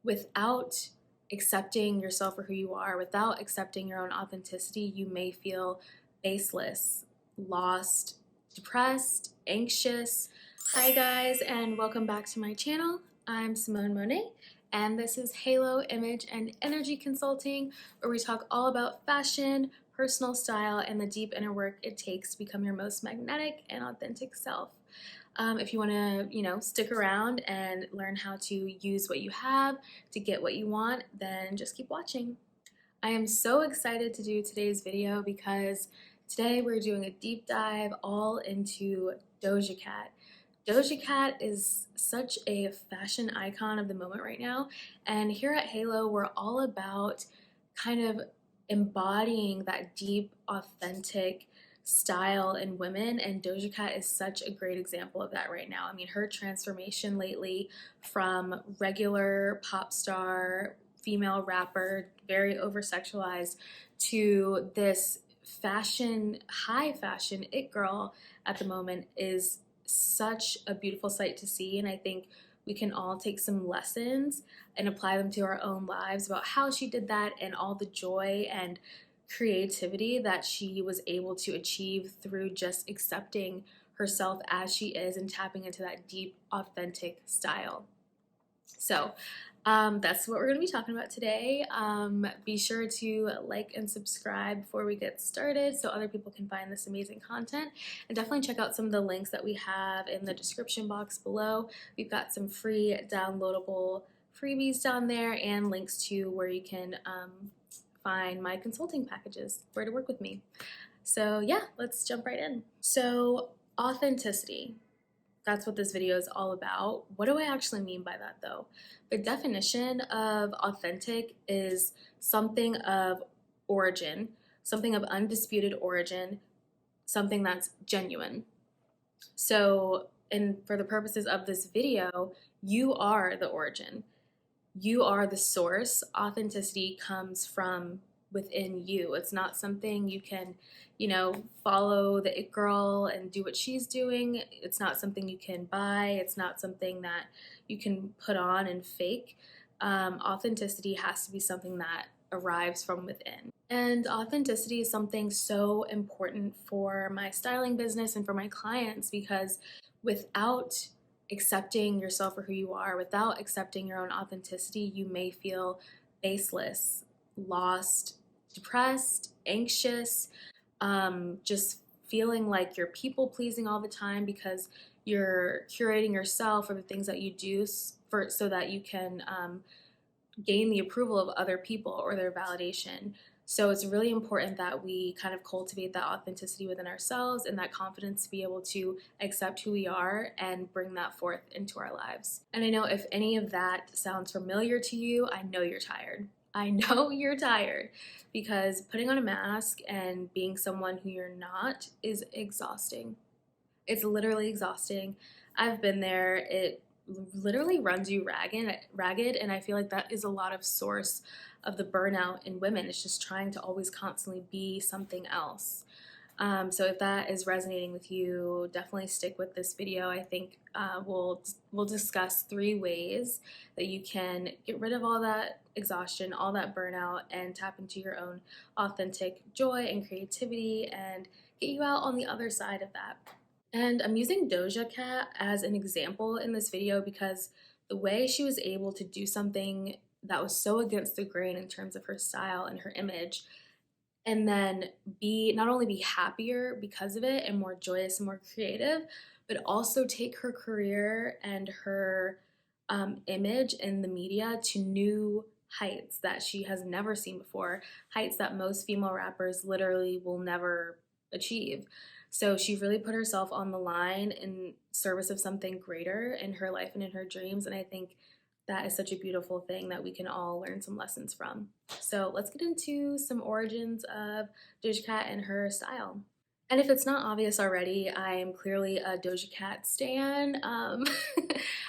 without accepting yourself for who you are, without accepting your own authenticity, you may feel baseless, lost, depressed, anxious. Hi guys, and welcome back to my channel. I'm Simone Monet, and this is Halo Image and Energy Consulting, where we talk all about fashion, personal style, and the deep inner work it takes to become your most magnetic and authentic self. If you want to, stick around and learn how to use what you have to get what you want, then just keep watching. I am so excited to do today's video because today we're doing a deep dive all into Doja Cat. Doja Cat is such a fashion icon of the moment right now, and here at Halo, we're all about kind of embodying that deep, authentic style in women, and Doja Cat is such a great example of that right now. I mean, her transformation lately from regular pop star, female rapper, very over sexualized, to this fashion, high fashion it girl at the moment is such a beautiful sight to see. And I think we can all take some lessons and apply them to our own lives about how she did that and all the joy and creativity that she was able to achieve through just accepting herself as she is and tapping into that deep, authentic style. So that's what we're going to be talking about today. Be sure to like and subscribe before we get started so other people can find this amazing content. And definitely check out some of the links that we have in the description box below. We've got some free downloadable freebies down there and links to where you can find my consulting packages, where to work with me. So yeah, let's jump right in. So authenticity. That's what this video is all about. What do I actually mean by that though? The definition of authentic is something of origin, something of undisputed origin, something that's genuine. So, and for the purposes of this video, you are the origin. You are the source. Authenticity comes from within you. It's not something you can, follow the it girl and do what she's doing. It's not something you can buy. It's not something that you can put on and fake. Authenticity has to be something that arrives from within. And authenticity is something so important for my styling business and for my clients because without accepting yourself for who you are, without accepting your own authenticity, you may feel baseless, lost, depressed, anxious, just feeling like you're people pleasing all the time because you're curating yourself or the things that you do so that you can gain the approval of other people or their validation. So it's really important that we kind of cultivate that authenticity within ourselves and that confidence to be able to accept who we are and bring that forth into our lives. And I know if any of that sounds familiar to you, I know you're tired. I know you're tired because putting on a mask and being someone who you're not is exhausting. It's literally exhausting. I've been there. It literally runs you ragged, and I feel like that is a lot of source of the burnout in women. It's just trying to always constantly be something else. So if that is resonating with you, definitely stick with this video. I think we'll discuss 3 ways that you can get rid of all that exhaustion, all that burnout, and tap into your own authentic joy and creativity and get you out on the other side of that. And I'm using Doja Cat as an example in this video because the way she was able to do something that was so against the grain in terms of her style and her image, and then not only be happier because of it and more joyous and more creative, but also take her career and her image in the media to new heights that she has never seen before, heights that most female rappers literally will never achieve. So she really put herself on the line in service of something greater in her life and in her dreams. And I think that is such a beautiful thing that we can all learn some lessons from. So let's get into some origins of Doja Cat and her style. And if it's not obvious already, I am clearly a Doja Cat stan.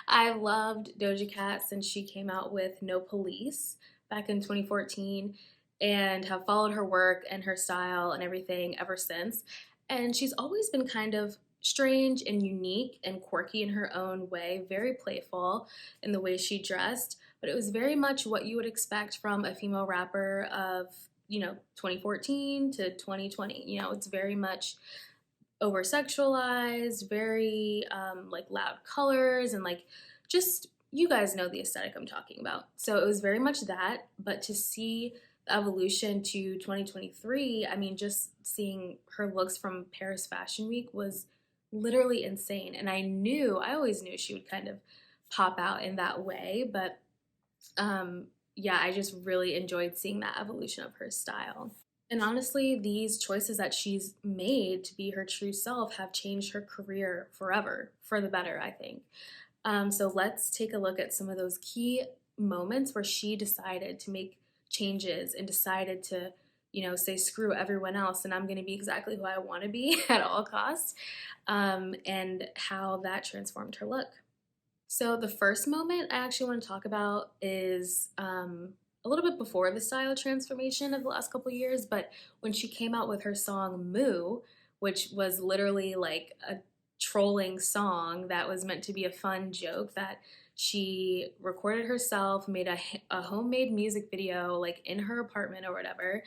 I've loved Doja Cat since she came out with No Police back in 2014 and have followed her work and her style and everything ever since. And she's always been kind of strange and unique and quirky in her own way, very playful in the way she dressed, but it was very much what you would expect from a female rapper of, 2014 to 2020. It's very much over sexualized, very like loud colors, and like just you guys know the aesthetic I'm talking about. So it was very much that, but to see the evolution to 2023, I mean, just seeing her looks from Paris Fashion Week was literally insane. And I always knew she would kind of pop out in that way, but yeah, I just really enjoyed seeing that evolution of her style. And honestly, these choices that she's made to be her true self have changed her career forever, for the better, I think. So let's take a look at some of those key moments where she decided to make changes and decided to, say screw everyone else and I'm going to be exactly who I want to be at all costs, and how that transformed her look. So the first moment I actually want to talk about is a little bit before the style transformation of the last couple of years, but when she came out with her song Moo, which was literally like a trolling song that was meant to be a fun joke that she recorded herself, made a homemade music video like in her apartment or whatever,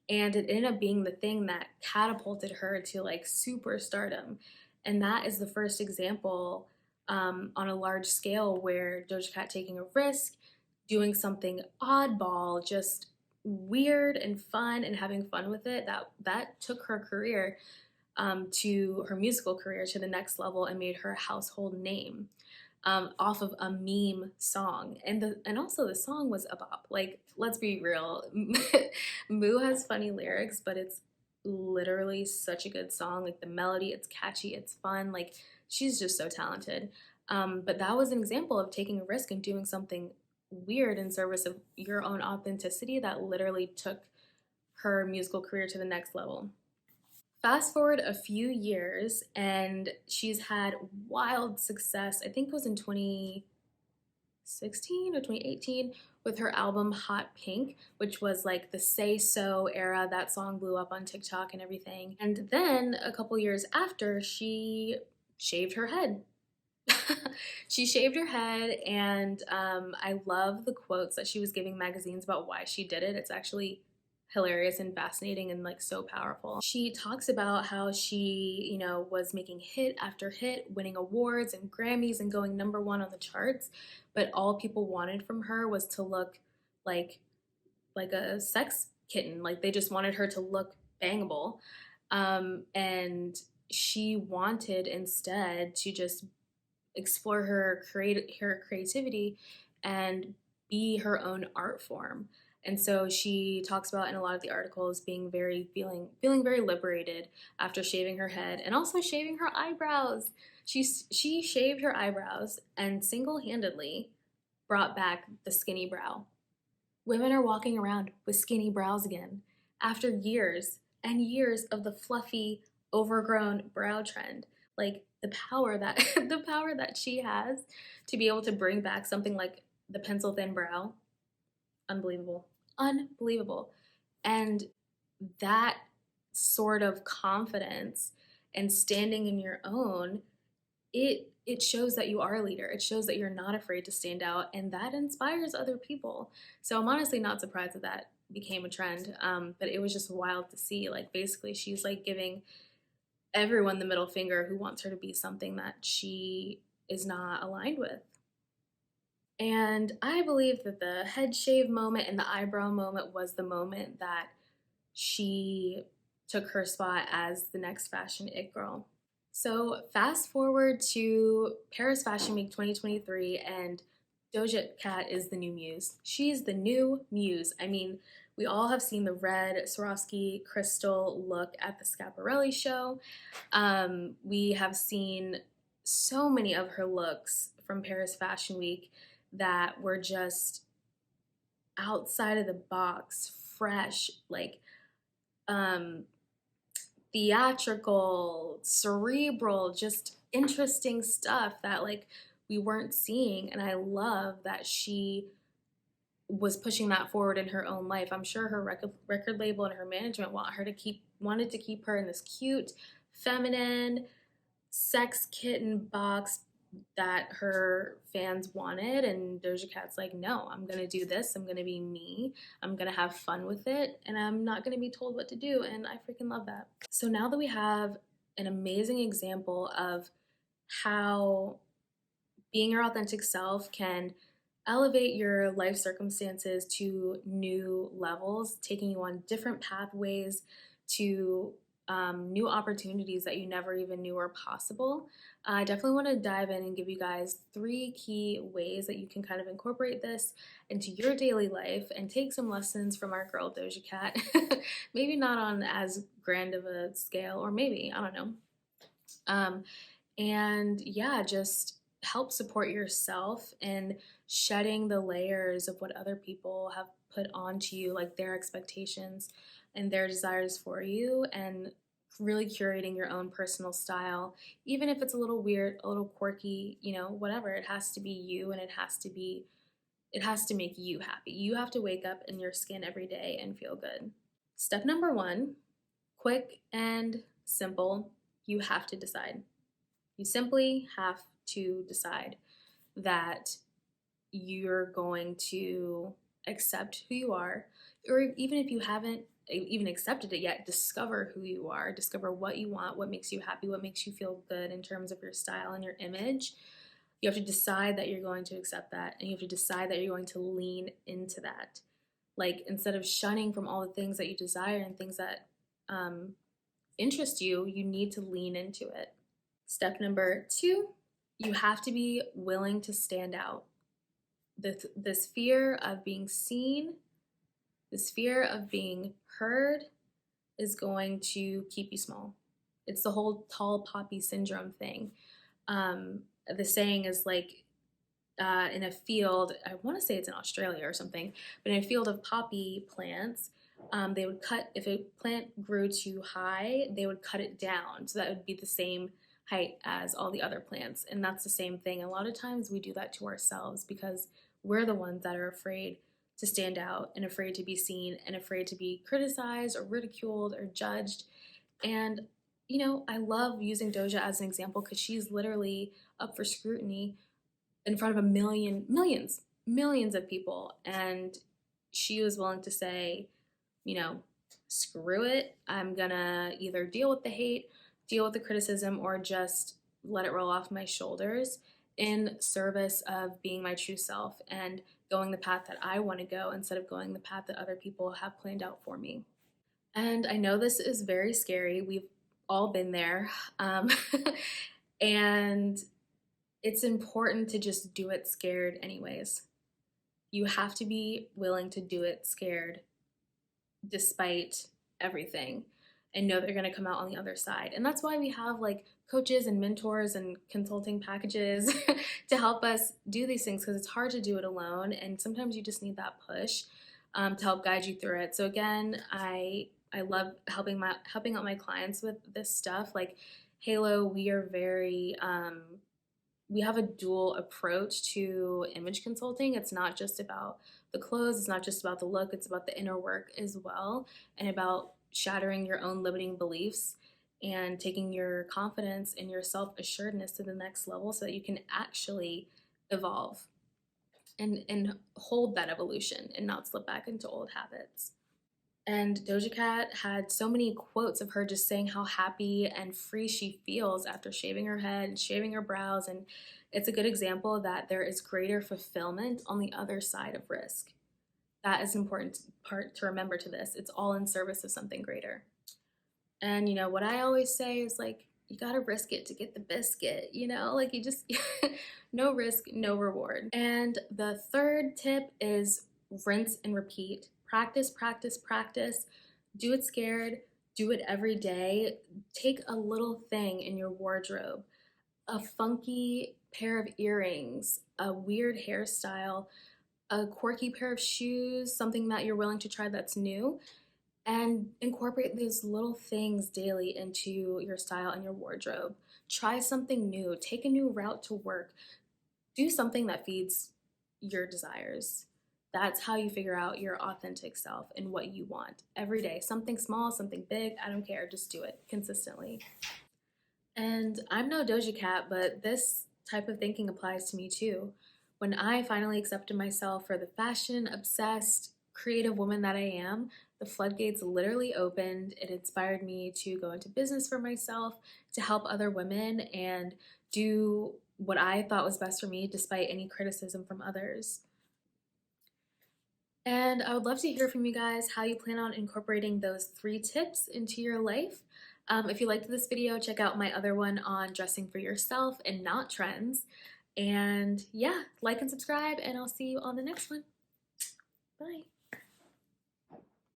and it ended up being the thing that catapulted her to like superstardom. And that is the first example on a large scale where Doja Cat taking a risk, doing something oddball, just weird and fun and having fun with it, that took her career, to her musical career, to the next level and made her a household name, off of a meme song. And also the song was a bop. Like, let's be real. Moo has funny lyrics, but it's literally such a good song. Like the melody, it's catchy, it's fun. Like she's just so talented. But that was an example of taking a risk and doing something weird in service of your own authenticity that literally took her musical career to the next level. Fast forward a few years, and she's had wild success. I think it was in 2016 or 2018 with her album Hot Pink, which was like the Say So era. That song blew up on TikTok and everything. And then a couple years after, she shaved her head. She shaved her head, and I love the quotes that she was giving magazines about why she did it. It's actually hilarious and fascinating and like so powerful. She talks about how she, was making hit after hit, winning awards and Grammys and going number one on the charts, but all people wanted from her was to look like like a sex kitten. Like they just wanted her to look bangable. And she wanted instead to just explore her creativity and be her own art form. And so she talks about in a lot of the articles being feeling very liberated after shaving her head and also shaving her eyebrows. She shaved her eyebrows and single-handedly brought back the skinny brow. Women are walking around with skinny brows again after years and years of the fluffy, overgrown brow trend. Like the power that the power that she has to be able to bring back something like the pencil thin brow, unbelievable. Unbelievable. And that sort of confidence and standing in your own, it shows that you are a leader. It shows that you're not afraid to stand out, and that inspires other people. So I'm honestly not surprised that that became a trend. But it was just wild to see. Like basically, she's like giving everyone the middle finger who wants her to be something that she is not aligned with. And I believe that the head shave moment and the eyebrow moment was the moment that she took her spot as the next fashion it girl. So fast forward to Paris Fashion Week 2023, and Doja Cat is the new muse. She's the new muse. I mean, we all have seen the red Swarovski crystal look at the Schiaparelli show. We have seen so many of her looks from Paris Fashion Week that were just outside of the box, fresh, like um, theatrical, cerebral, just interesting stuff that like we weren't seeing. And I love that she was pushing that forward in her own life. I'm sure her record label and her management wanted to keep her in this cute, feminine, sex kitten box, that her fans wanted, and Doja Cat's like, no, I'm gonna do this, I'm gonna be me, I'm gonna have fun with it, and I'm not gonna be told what to do, and I freaking love that. So now that we have an amazing example of how being your authentic self can elevate your life circumstances to new levels, taking you on different pathways to new opportunities that you never even knew were possible. I definitely want to dive in and give you guys 3 key ways that you can kind of incorporate this into your daily life and take some lessons from our girl Doja Cat. Maybe not on as grand of a scale, or maybe, I don't know. Um, and yeah, just help support yourself in shedding the layers of what other people have put onto you, like their expectations and their desires for you, and really curating your own personal style, even if it's a little weird, a little quirky, whatever. It has to be you, and it has to make you happy. You have to wake up in your skin every day and feel good. Step number 1, quick and simple, you have to decide. You simply have to decide that you're going to accept who you are, or even if you haven't even accepted it yet, discover who you are, discover what you want, what makes you happy, what makes you feel good in terms of your style and your image. You have to decide that you're going to accept that, and you have to decide that you're going to lean into that. Like, instead of shunning from all the things that you desire and things that interest you, you need to lean into it. Step number 2, you have to be willing to stand out. This fear of being seen, this fear of being heard is going to keep you small. It's the whole tall poppy syndrome thing. The saying is like, in a field, I want to say it's in Australia or something, but in a field of poppy plants, they would cut, if a plant grew too high, they would cut it down. So that would be the same height as all the other plants. And that's the same thing. A lot of times we do that to ourselves because we're the ones that are afraid to stand out and afraid to be seen and afraid to be criticized or ridiculed or judged. And, I love using Doja as an example because she's literally up for scrutiny in front of millions of people. And she was willing to say, screw it. I'm gonna either deal with the hate, deal with the criticism, or just let it roll off my shoulders in service of being my true self and going the path that I want to go instead of going the path that other people have planned out for me. And I know this is very scary. We've all been there. And it's important to just do it scared anyways. You have to be willing to do it scared despite everything, and know they're going to come out on the other side. And that's why we have like coaches and mentors and consulting packages to help us do these things, because it's hard to do it alone, and sometimes you just need that push to help guide you through it. So again, I love helping out my clients with this stuff. Like Halo, we are very we have a dual approach to image consulting. It's not just about the clothes, it's not just about the look, it's about the inner work as well, and about shattering your own limiting beliefs and taking your confidence and your self-assuredness to the next level so that you can actually evolve and hold that evolution and not slip back into old habits. And Doja Cat had so many quotes of her just saying how happy and free she feels after shaving her head, shaving her brows, and it's a good example that there is greater fulfillment on the other side of risk. That is an important part to remember to this. It's all in service of something greater. And what I always say is like, you gotta risk it to get the biscuit, like you just, no risk, no reward. And the third tip is rinse and repeat. Practice, practice, practice. Do it scared. Do it every day. Take a little thing in your wardrobe, a funky pair of earrings, a weird hairstyle, a quirky pair of shoes, something that you're willing to try that's new, and incorporate these little things daily into your style and your wardrobe. Try something new. Take a new route to work. Do something that feeds your desires. That's how you figure out your authentic self and what you want every day. Something small, something big, I don't care. Just do it consistently. And I'm no Doja Cat, but this type of thinking applies to me too. When I finally accepted myself for the fashion obsessed, creative woman that I am, the floodgates literally opened. It inspired me to go into business for myself, to help other women, and do what I thought was best for me despite any criticism from others. And I would love to hear from you guys how you plan on incorporating those 3 tips into your life. If you liked this video, check out my other one on dressing for yourself and not trends. And yeah, like and subscribe, and I'll see you on the next one. Bye.